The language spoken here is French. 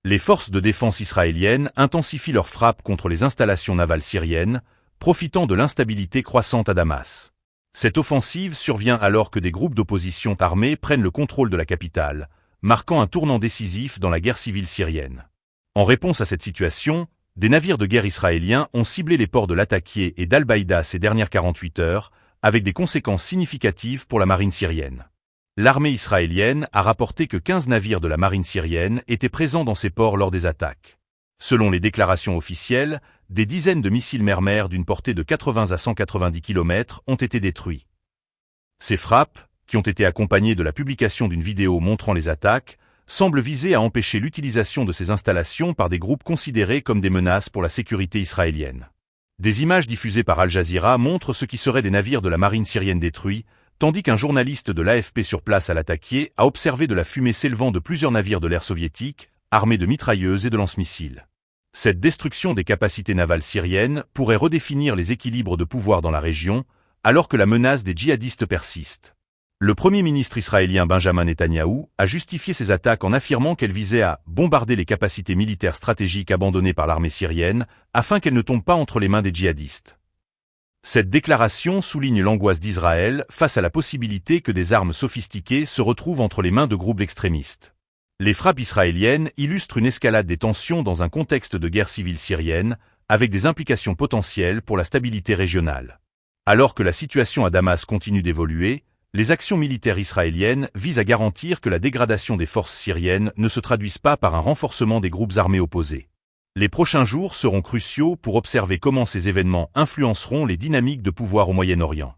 Les forces de défense israéliennes intensifient leurs frappes contre les installations navales syriennes, profitant de l'instabilité croissante à Damas. Cette offensive survient alors que des groupes d'opposition armés prennent le contrôle de la capitale, marquant un tournant décisif dans la guerre civile syrienne. En réponse à cette situation, des navires de guerre israéliens ont ciblé les ports de Latakia et d'Al-Baïda ces dernières 48 heures, avec des conséquences significatives pour la marine syrienne. L'armée israélienne a rapporté que 15 navires de la marine syrienne étaient présents dans ces ports lors des attaques. Selon les déclarations officielles, des dizaines de missiles mer-mer d'une portée de 80 à 190 km ont été détruits. Ces frappes, qui ont été accompagnées de la publication d'une vidéo montrant les attaques, semblent viser à empêcher l'utilisation de ces installations par des groupes considérés comme des menaces pour la sécurité israélienne. Des images diffusées par Al Jazeera montrent ce qui seraient des navires de la marine syrienne détruits, tandis qu'un journaliste de l'AFP sur place à Latakia a observé de la fumée s'élevant de plusieurs navires de l'ère soviétique, armés de mitrailleuses et de lance-missiles. Cette destruction des capacités navales syriennes pourrait redéfinir les équilibres de pouvoir dans la région, alors que la menace des djihadistes persiste. Le Premier ministre israélien Benjamin Netanyahou a justifié ces attaques en affirmant qu'elles visaient à bombarder les capacités militaires stratégiques abandonnées par l'armée syrienne, afin qu'elles ne tombent pas entre les mains des djihadistes. Cette déclaration souligne l'angoisse d'Israël face à la possibilité que des armes sophistiquées se retrouvent entre les mains de groupes d'extrémistes. Les frappes israéliennes illustrent une escalade des tensions dans un contexte de guerre civile syrienne, avec des implications potentielles pour la stabilité régionale. Alors que la situation à Damas continue d'évoluer, les actions militaires israéliennes visent à garantir que la dégradation des forces syriennes ne se traduise pas par un renforcement des groupes armés opposés. Les prochains jours seront cruciaux pour observer comment ces événements influenceront les dynamiques de pouvoir au Moyen-Orient.